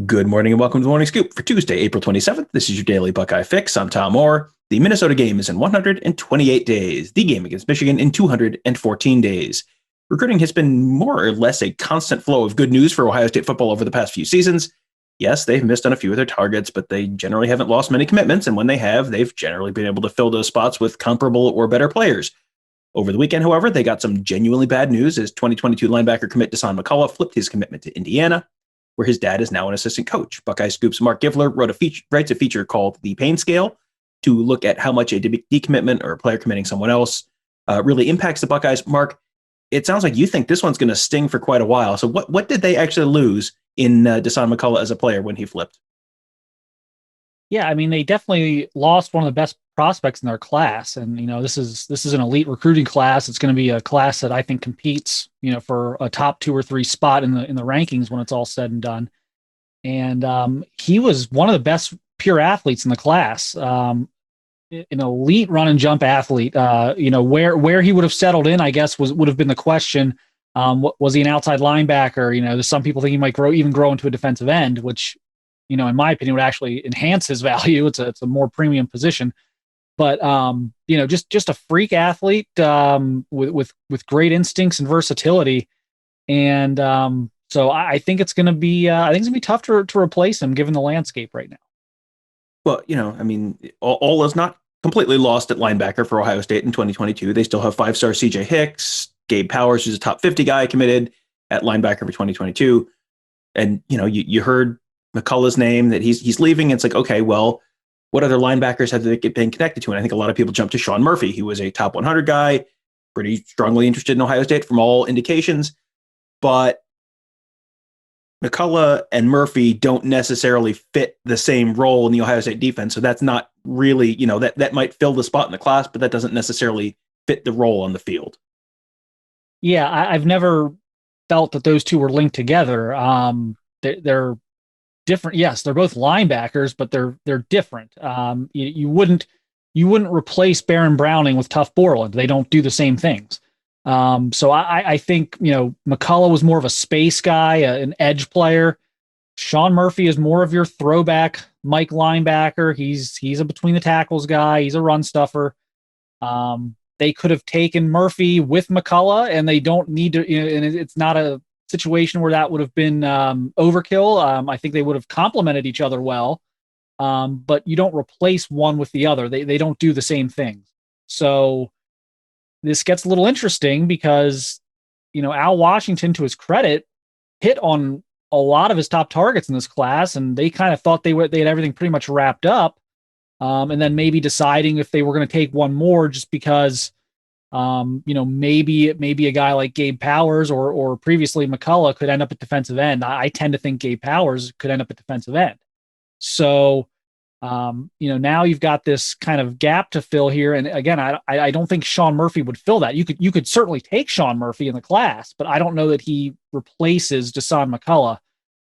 Good morning and welcome to the Morning Scoop for Tuesday, April 27th. This is your daily Buckeye fix. I'm Tom Orr. The Minnesota game is in 128 days. The game against Michigan in 214 days. Recruiting has been more or less a constant flow of good news for Ohio State football over the past few seasons. Yes, they've missed on a few of their targets, but they generally haven't lost many commitments, and when they have, they've generally been able to fill those spots with comparable or better players. Over the weekend, however, they got some genuinely bad news as 2022 linebacker commit Dasan McCullough flipped his commitment to Indiana, where his dad is now an assistant coach. Buckeye Scoop's Marc Givler writes a feature called The Pain Scale to look at how much a decommitment or a player committing someone else really impacts the Buckeyes. Marc, it sounds like you think this one's going to sting for quite a while. So what did they actually lose in Dasan McCullough as a player when he flipped? Yeah, I mean, they definitely lost one of the best prospects in their class, and this is an elite recruiting class. It's going to be a class that I think competes, for a top 2 or 3 spot in the rankings when it's all said and done. And he was one of the best pure athletes in the class, an elite run and jump athlete. Where he would have settled in, I guess, would have been the question. Was he an outside linebacker? There's some people think he might grow into a defensive end, which, in my opinion, would actually enhance his value. It's a more premium position. But just a freak athlete with great instincts and versatility, and so I think it's going to be tough to replace him given the landscape right now. Well, all is not completely lost at linebacker for Ohio State in 2022. They still have 5-star CJ Hicks, Gabe Powers, who's a top 50 guy committed at linebacker for 2022, and you heard McCullough's name that he's leaving. It's like, okay, well, what other linebackers have they been connected to? And I think a lot of people jump to Shawn Murphy. He was a top 100 guy, pretty strongly interested in Ohio State from all indications. But McCullough and Murphy don't necessarily fit the same role in the Ohio State defense. So that's not really, that might fill the spot in the class, but that doesn't necessarily fit the role on the field. Yeah, I've never felt that those two were linked together. They're different. Yes, they're both linebackers, but they're different. You wouldn't replace Baron Browning with Tough Borland. They don't do the same things. So I think McCullough was more of a space guy, an edge player. Shawn Murphy is more of your throwback Mike linebacker. He's a between the tackles guy. He's a run stuffer. They could have taken Murphy with McCullough, and they don't need to. And it's not a situation where that would have been overkill. I think they would have complemented each other well, but you don't replace one with the other. They don't do the same things. So this gets a little interesting because Al Washington, to his credit, hit on a lot of his top targets in this class, and they kind of thought they had everything pretty much wrapped up, and then maybe deciding if they were going to take one more just because maybe a guy like Gabe Powers or previously McCullough could end up at defensive end. I tend to think Gabe Powers could end up at defensive end. So, now you've got this kind of gap to fill here. And again, I don't think Shawn Murphy would fill that. You could certainly take Shawn Murphy in the class, but I don't know that he replaces Dasan McCullough.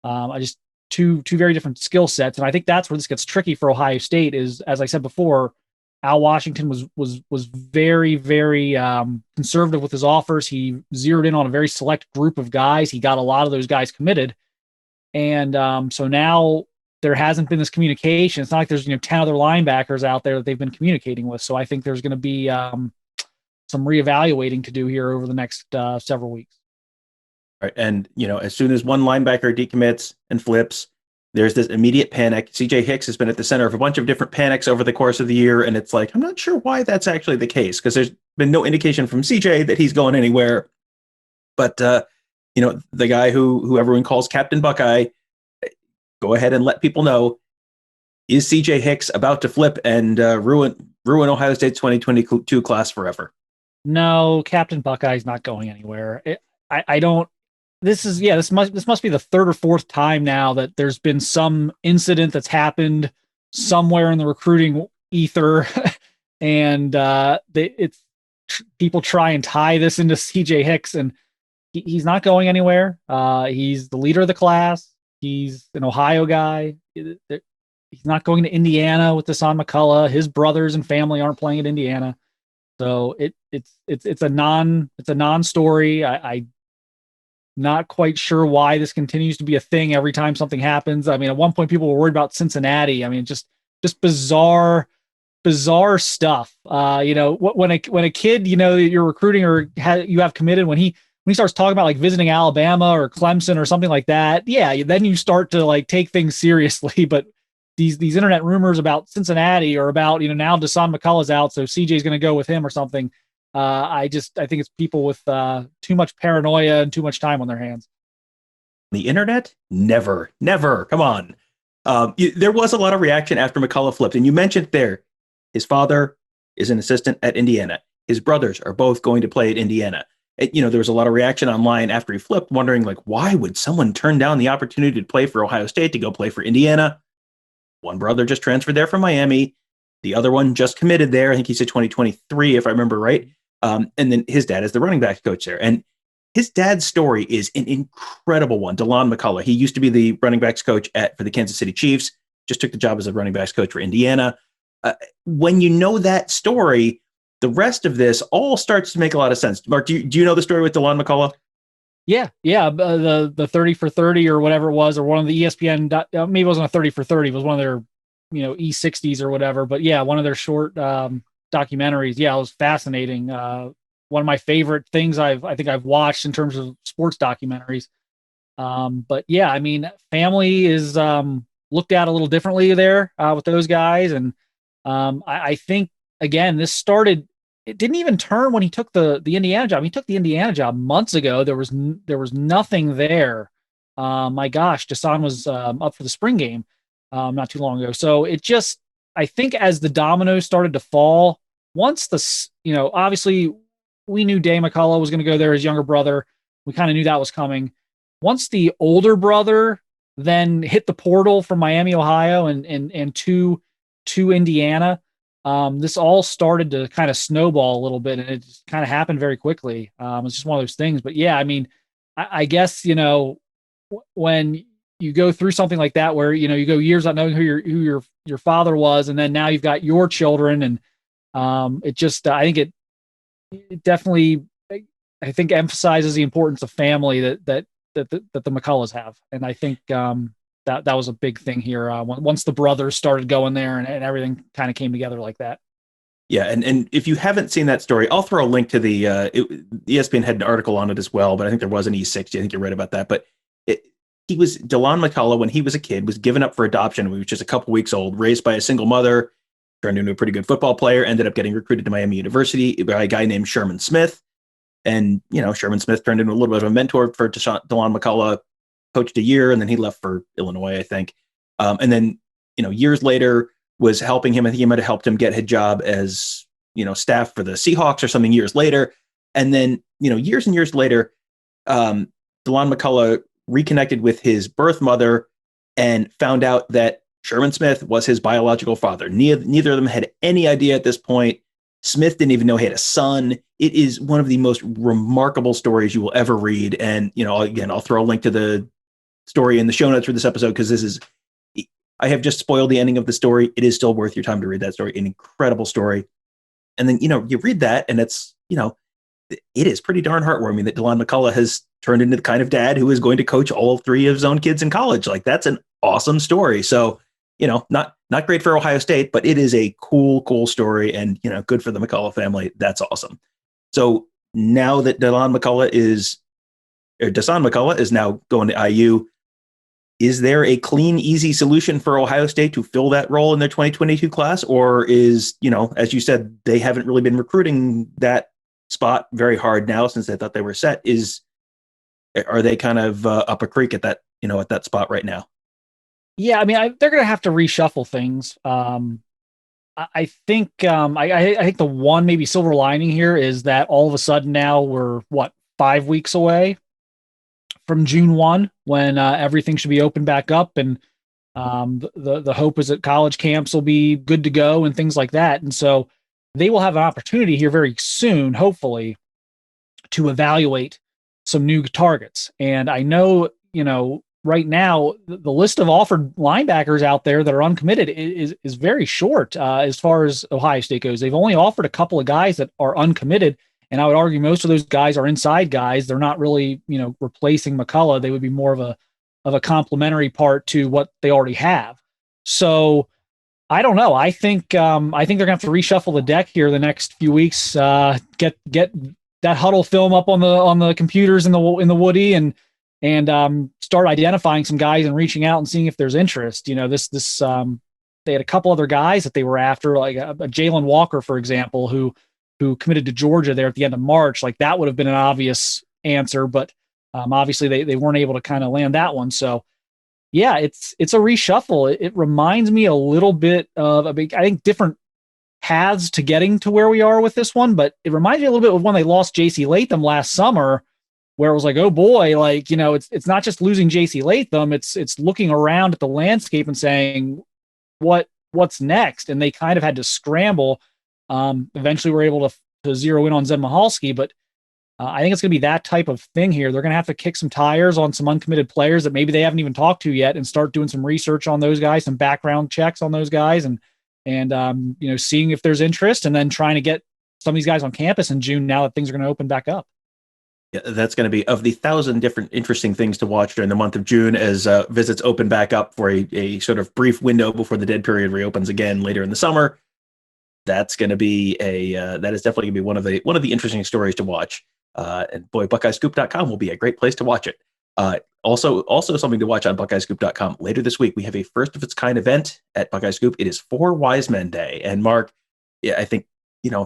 I just two very different skill sets. And I think that's where this gets tricky for Ohio State is, as I said before, Al Washington was very, very conservative with his offers. He zeroed in on a very select group of guys. He got a lot of those guys committed. And so now there hasn't been this communication. It's not like there's 10 other linebackers out there that they've been communicating with. So I think there's going to be some reevaluating to do here over the next several weeks. Right. And, as soon as one linebacker decommits and flips, there's this immediate panic. CJ Hicks has been at the center of a bunch of different panics over the course of the year. And it's like, I'm not sure why that's actually the case because there's been no indication from CJ that he's going anywhere. But, the guy who everyone calls Captain Buckeye, go ahead and let people know, is CJ Hicks about to flip and ruin Ohio State's 2022 class forever? No, Captain Buckeye's not going anywhere. I don't. This must be the 3rd or 4th time now that there's been some incident that's happened somewhere in the recruiting ether, and people try and tie this into CJ Hicks, and he's not going anywhere. He's the leader of the class. He's an Ohio guy. He's not going to Indiana with Dasan McCullough. His brothers and family aren't playing at Indiana, so it's a non-story. not quite sure why this continues to be a thing every time something happens. I mean, at one point people were worried about Cincinnati. I mean, just bizarre stuff. When a kid, you're recruiting or you have committed, when he starts talking about like visiting Alabama or Clemson or something like that, yeah, then you start to like take things seriously. But these internet rumors about Cincinnati or about, now Dasan McCullough's out, so CJ's going to go with him or something. I think it's people with too much paranoia and too much time on their hands. The internet? Never. Come on. There was a lot of reaction after McCullough flipped, and you mentioned there, his father is an assistant at Indiana. His brothers are both going to play at Indiana. There was a lot of reaction online after he flipped, wondering like, why would someone turn down the opportunity to play for Ohio State to go play for Indiana? One brother just transferred there from Miami. The other one just committed there. I think he said 2023, if I remember right. And then his dad is the running back coach there. And his dad's story is an incredible one. Dasan McCullough. He used to be the running backs coach for the Kansas City Chiefs, just took the job as a running backs coach for Indiana. When you know that story, the rest of this all starts to make a lot of sense. Marc, do you know the story with Dasan McCullough? Yeah. The 30 for 30 or whatever it was, or one of the ESPN, maybe it wasn't a 30 for 30, it was one of their, E60s or whatever. But yeah, one of their short documentaries. Yeah, it was fascinating. One of my favorite things I think I've watched in terms of sports documentaries. But yeah, I mean, family is looked at a little differently there with those guys. And I think, again, it didn't even turn when he took the Indiana job. He took the Indiana job months ago. There was nothing there. My gosh, Dasan was up for the spring game not too long ago. So I think as the dominoes started to fall, once obviously we knew Dave McCullough was going to go there, his younger brother. We kind of knew that was coming. Once the older brother then hit the portal from Miami, Ohio and to Indiana, this all started to kind of snowball a little bit, and it just kind of happened very quickly. It's just one of those things. But yeah, I mean, I guess, when you go through something like that, where, you go years not knowing who your father was, and then now you've got your children, and it just, I think it definitely, I think, emphasizes the importance of family that the McCulloughs have. And I think that was a big thing here once the brothers started going there and everything kind of came together like that. Yeah, and if you haven't seen that story, I'll throw a link to the ESPN had an article on it as well, but I think there was an E60. I think you read about that. But Dasan McCullough, when he was a kid, was given up for adoption when he was just a couple weeks old, raised by a single mother, turned into a pretty good football player, ended up getting recruited to Miami University by a guy named Sherman Smith. And, Sherman Smith turned into a little bit of a mentor for Dasan McCullough, coached a year, and then he left for Illinois, I think. And then, years later was helping him. I think he might have helped him get his job as, staff for the Seahawks or something years later. And then, years and years later, Dasan McCullough reconnected with his birth mother and found out that Sherman Smith was his biological father. Neither of them had any idea at this point. Smith didn't even know he had a son. It is one of the most remarkable stories you will ever read. And, again, I'll throw a link to the story in the show notes for this episode, because I have just spoiled the ending of the story. It is still worth your time to read that story. An incredible story. And then, you read that, and it's, it is pretty darn heartwarming that Dasan McCullough has turned into the kind of dad who is going to coach all three of his own kids in college. Like, that's an awesome story. So, not great for Ohio State, but it is a cool story, and, good for the McCullough family. That's awesome. So now that Dasan McCullough is now going to IU, is there a clean, easy solution for Ohio State to fill that role in their 2022 class? Or is, as you said, they haven't really been recruiting that spot very hard now since they thought they were set? Are they kind of up a creek at that, at that spot right now? Yeah, I mean, they're going to have to reshuffle things. I think I think the one maybe silver lining here is that all of a sudden now we're 5 weeks away from June 1, when everything should be open back up, and the hope is that college camps will be good to go and things like that. And so they will have an opportunity here very soon, hopefully, to evaluate some new targets. And I know, right now, the list of offered linebackers out there that are uncommitted is very short as far as Ohio State goes. They've only offered a couple of guys that are uncommitted, And I would argue most of those guys are inside guys. They're not really, replacing McCullough. They would be more of a complementary part to what they already have. So I don't know. I think they're gonna have to reshuffle the deck here the next few weeks. Get that huddle film up on the computers in the Woody and start identifying some guys and reaching out and seeing if there's interest. They had a couple other guys that they were after, like a Jalen Walker, for example, who committed to Georgia there at the end of March. Like that would have been an obvious answer, but obviously they weren't able to kind of land that one. So yeah, it's a reshuffle. It reminds me a little bit of I think different paths to getting to where we are with this one, but it reminds me a little bit of when they lost JC Latham last summer, where it was like, oh boy, like, it's not just losing JC Latham, it's looking around at the landscape and saying, what's next? And they kind of had to scramble. Eventually we're able to zero in on Zed Mahalski, but I think it's going to be that type of thing here. They're going to have to kick some tires on some uncommitted players that maybe they haven't even talked to yet, and start doing some research on those guys, some background checks on those guys, and seeing if there's interest, and then trying to get some of these guys on campus in June now that things are going to open back up. Yeah, that's going to be of the 1,000 different interesting things to watch during the month of June as visits open back up for a sort of brief window before the dead period reopens again later in the summer. That's going to be that is definitely going to be one of the interesting stories to watch. And boy, BuckeyeScoop.com will be a great place to watch it. Also something to watch on BuckeyeScoop.com later this week. We have a first of its kind event at Buckeye Scoop. It is 4 Wise Men Day. And Marc, I think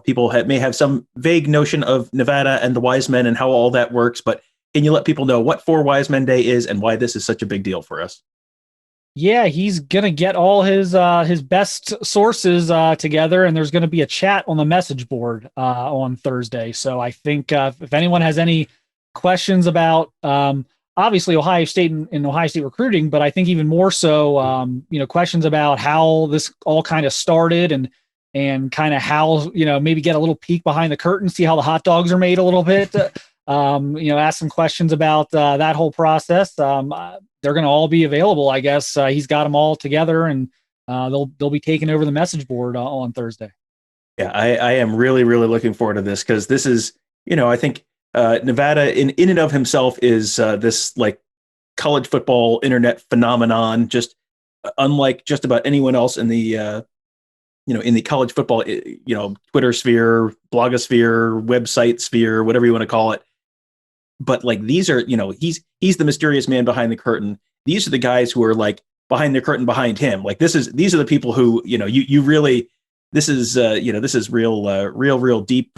people may have some vague notion of Nevada and the Wise Men and how all that works, but can you let people know what 4 Wise Men Day is and why this is such a big deal for us? Yeah, he's gonna get all his best sources together, and there's gonna be a chat on the message board on Thursday. So I think if anyone has any questions about obviously Ohio State and Ohio State recruiting, but I think even more so, questions about how this all kind of started and kind of how maybe get a little peek behind the curtain, see how the hot dogs are made a little bit. Ask some questions about that whole process. They're going to all be available, I guess. He's got them all together, and they'll be taking over the message board on Thursday. Yeah, I am really, really looking forward to this, because this is, I think Nevada in and of himself is this like college football internet phenomenon, just unlike just about anyone else in the in the college football Twitter sphere, blogosphere, website sphere, whatever you want to call it. But like these are, he's the mysterious man behind the curtain. These are the guys who are like behind the curtain behind him. Like these are the people who, you really, this is real deep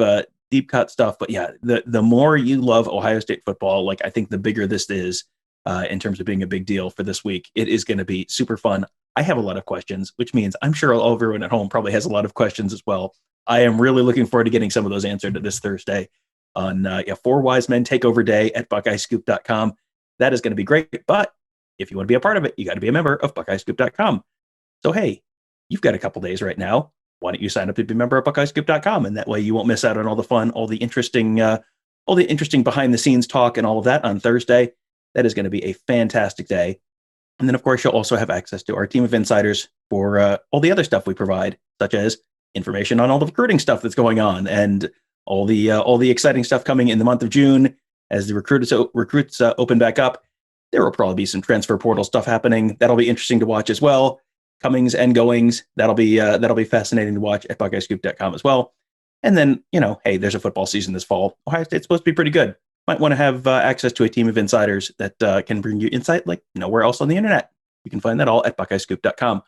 cut stuff. But yeah, the more you love Ohio State football, like I think the bigger this is in terms of being a big deal for this week. It is going to be super fun. I have a lot of questions, which means I'm sure everyone at home probably has a lot of questions as well. I am really looking forward to getting some of those answered this Thursday on 4 Wise Men Takeover Day at BuckeyeScoop.com. That is going to be great. But if you want to be a part of it, you got to be a member of BuckeyeScoop.com. So, hey, you've got a couple days right now. Why don't you sign up to be a member of BuckeyeScoop.com? And that way you won't miss out on all the fun, all the interesting behind the scenes talk and all of that on Thursday. That is going to be a fantastic day. And then, of course, you'll also have access to our team of insiders for all the other stuff we provide, such as information on all the recruiting stuff that's going on and all the exciting stuff coming in the month of June as the recruits open back up. There will probably be some transfer portal stuff happening. That'll be interesting to watch as well. Comings and goings. That'll be fascinating to watch at BuckeyeScoop.com as well. And then, hey, there's a football season this fall. Ohio State's supposed to be pretty good. Might want to have access to a team of insiders that can bring you insight like nowhere else on the internet. You can find that all at BuckeyeScoop.com.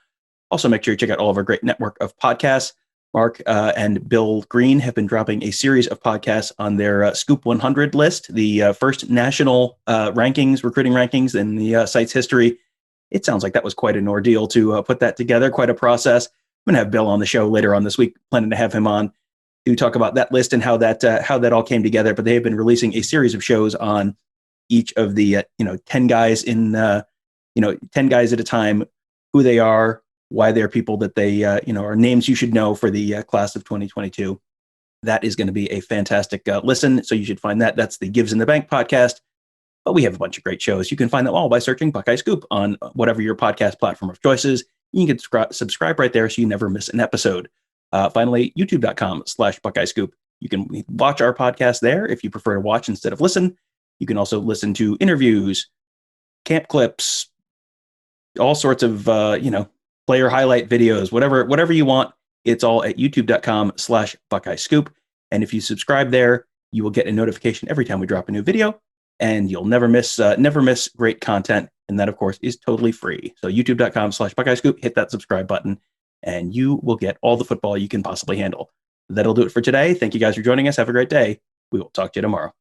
Also, make sure you check out all of our great network of podcasts. Marc and Bill Green have been dropping a series of podcasts on their Scoop 100 list, the first national recruiting rankings in the site's history. It sounds like that was quite an ordeal to put that together, quite a process. I'm going to have Bill on the show later on this week, planning to have him on to talk about that list and how that all came together. But they have been releasing a series of shows on each of the 10 guys in 10 guys at a time, who they are, why they're people that they are names you should know for the class of 2022. That is going to be a fantastic listen. So you should find that. That's the Gives in the Bank podcast. But we have a bunch of great shows. You can find them all by searching Buckeye Scoop on whatever your podcast platform of choice is. You can subscribe right there so you never miss an episode. Finally, youtube.com/Buckeye Scoop. You can watch our podcast there if you prefer to watch instead of listen. You can also listen to interviews, camp clips, all sorts of, player highlight videos, whatever you want. It's all at youtube.com/Buckeye Scoop. And if you subscribe there, you will get a notification every time we drop a new video, and you'll never miss great content. And that, of course, is totally free. So youtube.com/Buckeye Scoop, hit that subscribe button, and you will get all the football you can possibly handle. That'll do it for today. Thank you guys for joining us. Have a great day. We will talk to you tomorrow.